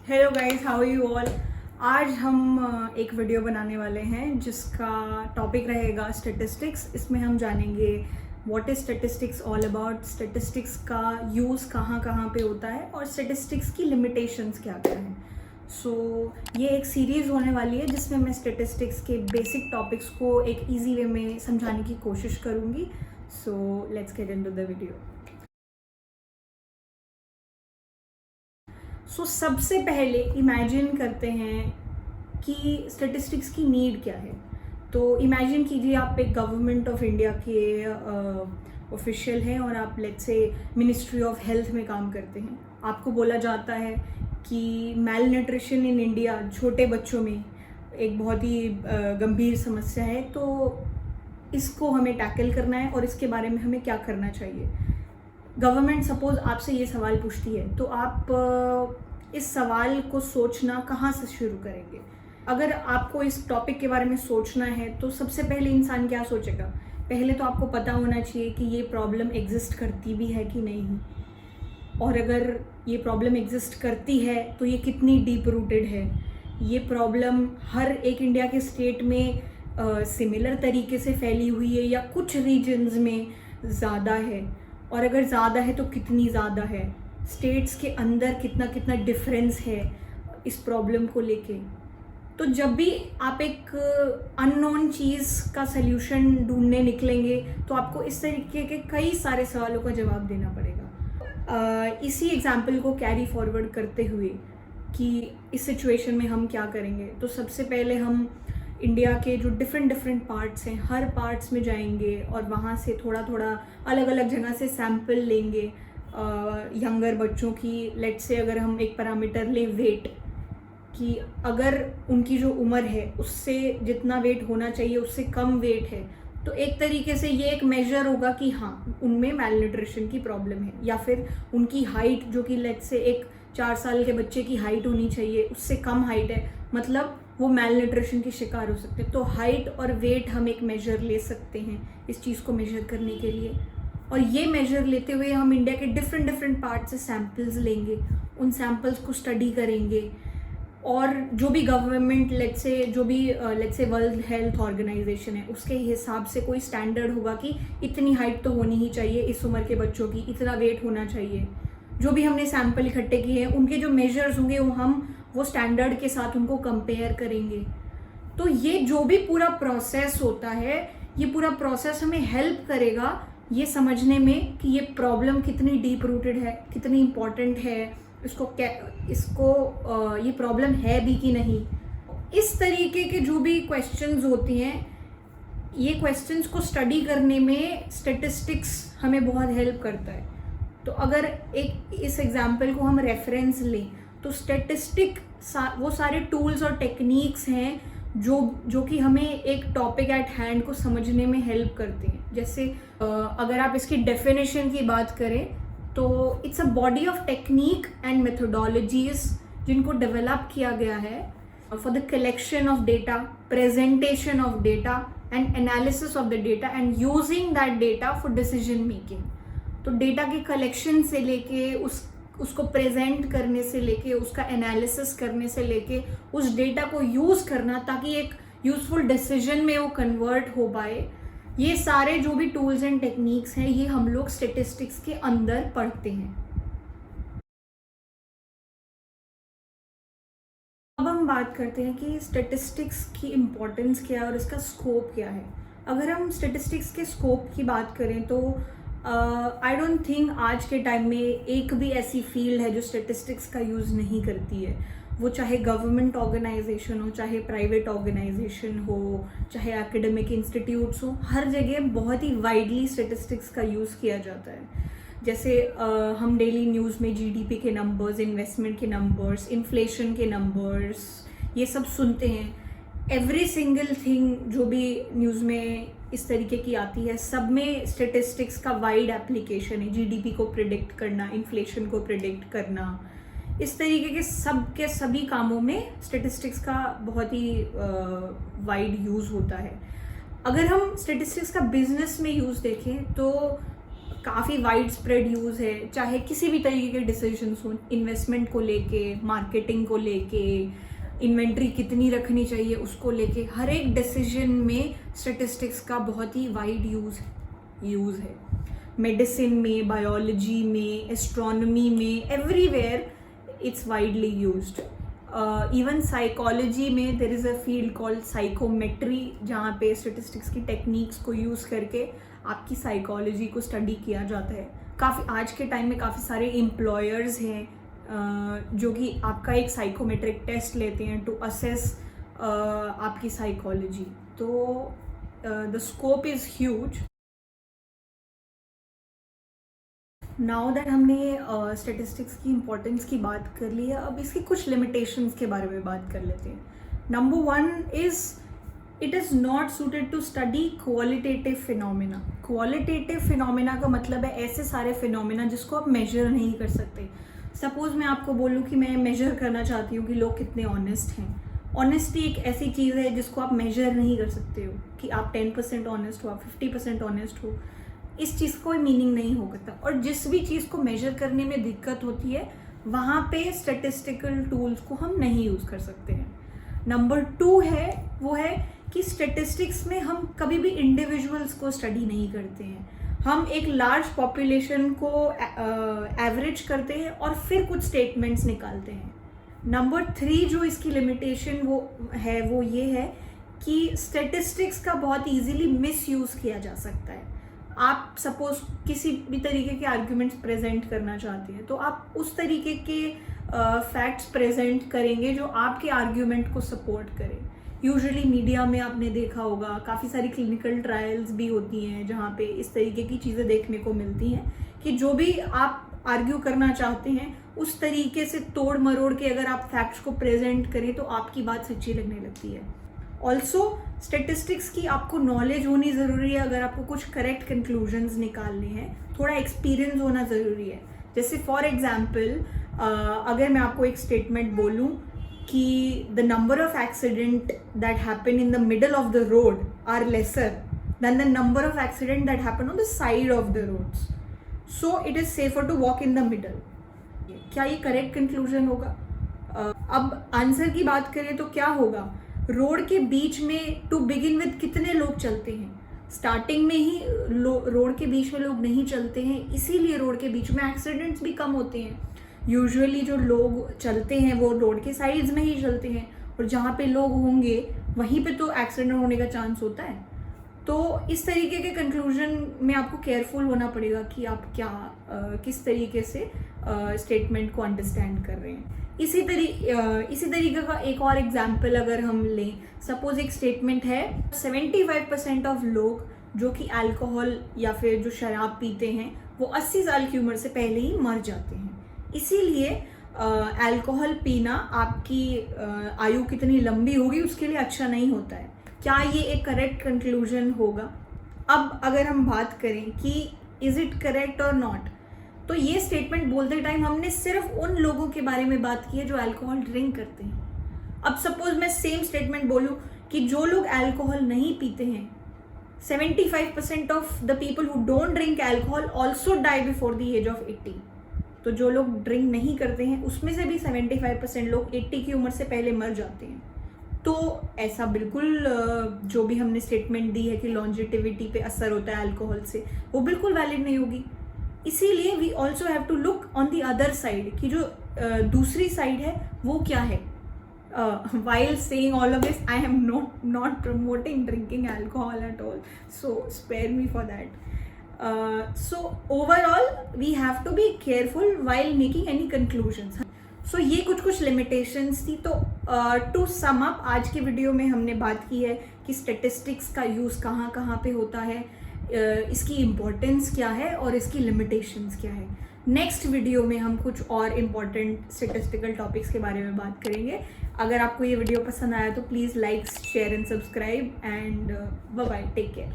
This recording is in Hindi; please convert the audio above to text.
Hello guys, how you all. आज हम एक वीडियो बनाने वाले हैं जिसका टॉपिक रहेगा स्टैटिस्टिक्स। इसमें हम जानेंगे what is statistics all about, statistics का यूज़ कहाँ कहाँ पे होता है और स्टैटिस्टिक्स की लिमिटेशंस क्या क्या हैं। ये एक सीरीज़ होने वाली है जिसमें मैं स्टैटिस्टिक्स के बेसिक टॉपिक्स को एक ईजी वे में समझाने की कोशिश करूँगी। So let's get into the video. सबसे पहले इमेजिन करते हैं कि स्टैटिस्टिक्स की नीड क्या है। तो इमेजिन कीजिए आप एक गवर्नमेंट ऑफ इंडिया के ऑफिशियल हैं और आप let's say ministry of health में काम करते हैं। आपको बोला जाता है कि मेल न्यूट्रिशन इन इंडिया छोटे बच्चों में एक बहुत ही गंभीर समस्या है, तो इसको हमें टैकल करना है और इसके बारे में हमें क्या करना चाहिए। गवर्नमेंट सपोज आपसे ये सवाल पूछती है, तो आप इस सवाल को सोचना कहाँ से शुरू करेंगे। अगर आपको इस टॉपिक के बारे में सोचना है तो सबसे पहले इंसान क्या सोचेगा। पहले तो आपको पता होना चाहिए कि ये प्रॉब्लम एग्जिस्ट करती भी है कि नहीं, और अगर ये प्रॉब्लम एग्जिस्ट करती है तो ये कितनी डीप रूटेड है। ये प्रॉब्लम हर एक इंडिया के स्टेट में सिमिलर तरीके से फैली हुई है या कुछ रीजन्स में ज़्यादा है, और अगर ज़्यादा है तो कितनी ज़्यादा है। स्टेट्स के अंदर कितना कितना डिफरेंस है इस प्रॉब्लम को लेके। तो जब भी आप एक अननोन चीज़ का सल्यूशन ढूंढने निकलेंगे तो आपको इस तरीके के कई सारे सवालों का जवाब देना पड़ेगा। इसी एग्जाम्पल को कैरी फॉरवर्ड करते हुए कि इस सिचुएशन में हम क्या करेंगे, तो सबसे पहले हम इंडिया के जो डिफरेंट पार्ट्स हैं हर पार्ट्स में जाएंगे और वहाँ से थोड़ा थोड़ा अलग अलग जगह से सैंपल लेंगे यंगर बच्चों की। लेट से अगर हम एक पैरामीटर लें वेट, कि अगर उनकी जो उम्र है उससे जितना वेट होना चाहिए उससे कम वेट है, तो एक तरीके से ये एक मेजर होगा कि हाँ उनमें मेल न्यूट्रिशन की प्रॉब्लम है। या फिर उनकी हाइट जो कि लेट से एक 4 साल के बच्चे की हाइट होनी चाहिए उससे कम हाइट है, मतलब वो मेल न्यूट्रिशन की शिकार हो सकते हैं। तो हाइट और वेट हम एक मेजर ले सकते हैं इस चीज़ को मेजर करने के लिए। और ये मेजर लेते हुए हम इंडिया के डिफरेंट पार्ट से सैम्पल्स लेंगे, उन सैम्पल्स को स्टडी करेंगे और जो भी गवर्नमेंट लेट्स से वर्ल्ड हेल्थ ऑर्गेनाइजेशन है उसके हिसाब से कोई स्टैंडर्ड होगा कि इतनी हाइट तो होनी ही चाहिए इस उम्र के बच्चों की, इतना वेट होना चाहिए। जो भी हमने सैंपल इकट्ठे किए हैं उनके जो मेजर्स होंगे वो स्टैंडर्ड के साथ उनको कंपेयर करेंगे। तो ये जो भी पूरा प्रोसेस होता है, ये पूरा प्रोसेस हमें हेल्प करेगा ये समझने में कि ये प्रॉब्लम कितनी डीप रूटेड है, कितनी इम्पॉर्टेंट है, ये प्रॉब्लम है भी कि नहीं। इस तरीके के जो भी क्वेश्चंस होती हैं, ये क्वेश्चंस को स्टडी करने में स्टैटिस्टिक्स हमें बहुत हेल्प करता है। तो अगर इस एग्जाम्पल को हम रेफरेंस लें तो वो सारे टूल्स और टेक्निक्स हैं जो कि हमें एक टॉपिक एट हैंड को समझने में हेल्प करते हैं। जैसे अगर आप इसकी डेफिनेशन की बात करें तो it's a body of technique and methodologies जिनको डेवलप किया गया है for the collection of data, presentation of data and analysis of the data and using that data for decision making. तो डेटा के कलेक्शन से लेके उसको प्रेजेंट करने से लेके उसका एनालिसिस करने से लेके उस डेटा को यूज़ करना ताकि एक यूजफुल डिसीजन में वो कन्वर्ट हो पाए, ये सारे जो भी टूल्स एंड टेक्निक्स हैं ये हम लोग स्टैटिस्टिक्स के अंदर पढ़ते हैं। अब हम बात करते हैं कि स्टैटिस्टिक्स की इम्पोर्टेंस क्या है और इसका स्कोप क्या है। अगर हम स्टैटिस्टिक्स के स्कोप की बात करें तो आई डोंट थिंक आज के टाइम में एक भी ऐसी फील्ड है जो स्टैटिस्टिक्स का यूज़ नहीं करती है। वो चाहे गवर्नमेंट ऑर्गेनाइजेशन हो, चाहे प्राइवेट ऑर्गेनाइजेशन हो, चाहे एकेडमिक इंस्टीट्यूट्स हो, हर जगह बहुत ही वाइडली स्टैटिस्टिक्स का यूज़ किया जाता है। जैसे हम डेली न्यूज़ में जीडीपी के नंबर्स, इन्वेस्टमेंट के नंबर्स, इन्फ्लेशन के नंबर्स ये सब सुनते हैं। एवरी सिंगल थिंग जो भी न्यूज़ में इस तरीके की आती है सब में स्टैटिस्टिक्स का वाइड एप्लीकेशन है। जीडीपी को प्रिडिक्ट करना, इन्फ्लेशन को प्रिडिक्ट करना, इस तरीके के सभी कामों में स्टैटिस्टिक्स का बहुत ही वाइड यूज़ होता है। अगर हम स्टैटिस्टिक्स का बिजनेस में यूज़ देखें तो काफ़ी वाइड स्प्रेड यूज़ है, चाहे किसी भी तरीके के डिसीजंस हो, इन्वेस्टमेंट को लेके, मार्केटिंग को लेके, इन्वेंट्री कितनी रखनी चाहिए उसको लेके, हर एक डिसीजन में स्टैटिस्टिक्स का बहुत ही वाइड यूज़ है। मेडिसिन में, बायोलॉजी में, एस्ट्रोनॉमी में, everywhere it's widely used. Even psychology में there is a field called psychometry, जहाँ पे स्टैटिस्टिक्स की टेक्निक्स को यूज़ करके आपकी साइकोलॉजी को स्टडी किया जाता है। काफ़ी आज के टाइम में काफ़ी सारे एम्प्लॉयर्स हैं जो कि आपका एक साइकोमेट्रिक टेस्ट लेते हैं टू असेस आपकी साइकोलॉजी। तो the scope is huge. Now that हमने स्टैटिस्टिक्स की इम्पोर्टेंस की बात कर ली है, अब इसकी कुछ लिमिटेशंस के बारे में बात कर लेते हैं। Number 1 is it is not suited to study qualitative phenomena. Qualitative phenomena का मतलब है ऐसे सारे फिनोमिना जिसको आप मेजर नहीं कर सकते। सपोज़ मैं आपको बोलूँ कि मैं मेजर करना चाहती हूँ कि लोग कितने ऑनेस्ट हैं। ऑनेस्टी एक ऐसी चीज़ है जिसको आप मेजर नहीं कर सकते हो कि आप 10% ऑनेस्ट हो, आप 50% ऑनेस्ट हो। इस चीज़ कोई मीनिंग नहीं हो सकता। और जिस भी चीज़ को मेजर करने में दिक्कत होती है वहाँ पे स्टैटिस्टिकल टूल्स को हम नहीं यूज़ कर सकते हैं। नंबर 2 है वो है कि स्टैटिस्टिक्स में हम कभी भी इंडिविजुअल्स को स्टडी नहीं करते हैं। हम एक लार्ज पॉपुलेशन को एवरेज करते हैं और फिर कुछ स्टेटमेंट्स निकालते हैं। नंबर 3 जो इसकी लिमिटेशन वो ये है कि स्टैटिस्टिक्स का बहुत इजीली मिसयूज़ किया जा सकता है। आप सपोज किसी भी तरीके के आर्ग्यूमेंट्स प्रेजेंट करना चाहते हैं तो आप उस तरीके के फैक्ट्स प्रेजेंट करेंगे जो आपके आर्ग्यूमेंट को सपोर्ट करें। यूजुअली मीडिया में आपने देखा होगा काफ़ी सारी क्लिनिकल ट्रायल्स भी होती हैं जहाँ पे इस तरीके की चीज़ें देखने को मिलती हैं कि जो भी आप आर्ग्यू करना चाहते हैं उस तरीके से तोड़ मरोड़ के अगर आप फैक्ट्स को प्रेजेंट करें तो आपकी बात सच्ची लगने लगती है। ऑल्सो स्टैटिस्टिक्स की आपको नॉलेज होनी ज़रूरी है अगर आपको कुछ करेक्ट कंक्लूजन्स निकालने हैं, थोड़ा एक्सपीरियंस होना ज़रूरी है। जैसे फॉर एग्जांपल अगर मैं आपको एक स्टेटमेंट बोलूँ कि the number of accident that happen in the middle of the road are lesser than the number of accident that happen on the side of the roads, so it is safer to walk in the middle. क्या ये करेक्ट कंक्लूजन होगा? अब आंसर की बात करें तो क्या होगा? रोड के बीच में टू बिगिन विद कितने लोग चलते हैं? स्टार्टिंग में ही रोड के बीच में लोग नहीं चलते हैं, इसीलिए रोड के बीच में एक्सीडेंट्स भी कम होते हैं। यूजुअली जो लोग चलते हैं वो रोड के साइड्स में ही चलते हैं और जहाँ पे लोग होंगे वहीं पे तो एक्सीडेंट होने का चांस होता है। तो इस तरीके के कंक्लूजन में आपको केयरफुल होना पड़ेगा कि आप किस तरीके से स्टेटमेंट को अंडरस्टैंड कर रहे हैं। इसी तरीके का एक और एग्जाम्पल अगर हम लें, सपोज एक स्टेटमेंट है 75% ऑफ लोग जो कि अल्कोहल या फिर जो शराब पीते हैं वो 80 साल की उम्र से पहले ही मर जाते हैं। इसीलिए अल्कोहल पीना आपकी आयु कितनी लंबी होगी उसके लिए अच्छा नहीं होता है। क्या ये एक करेक्ट कंक्लूजन होगा? अब अगर हम बात करें कि इज़ इट करेक्ट और नॉट, तो ये स्टेटमेंट बोलते टाइम हमने सिर्फ उन लोगों के बारे में बात की है जो अल्कोहल ड्रिंक करते हैं। अब सपोज मैं सेम स्टेटमेंट बोलूँ कि जो लोग अल्कोहल नहीं पीते हैं 75% of the people who don't drink alcohol also die before the age of 80। तो जो लोग ड्रिंक नहीं करते हैं उसमें से भी 75% लोग 80 की उम्र से पहले मर जाते हैं। तो ऐसा बिल्कुल जो भी हमने स्टेटमेंट दी है कि लॉन्जेटिविटी पे असर होता है अल्कोहल से, वो बिल्कुल वैलिड नहीं होगी। इसीलिए we also have to look on the other side कि जो दूसरी साइड है वो क्या है। while saying all of this, I am not promoting drinking alcohol at all, so spare me for that. So overall we have to be careful while making any conclusions. So ये कुछ limitations थी। तो to sum up आज के वीडियो में हमने बात की है कि statistics का यूज़ कहाँ पे होता है, इसकी इम्पोर्टेंस क्या है और इसकी लिमिटेशंस क्या है। नेक्स्ट वीडियो में हम कुछ और इम्पॉर्टेंट स्टैटिस्टिकल टॉपिक्स के बारे में बात करेंगे। अगर आपको ये वीडियो पसंद आया तो please like, share and subscribe and bye bye, take care.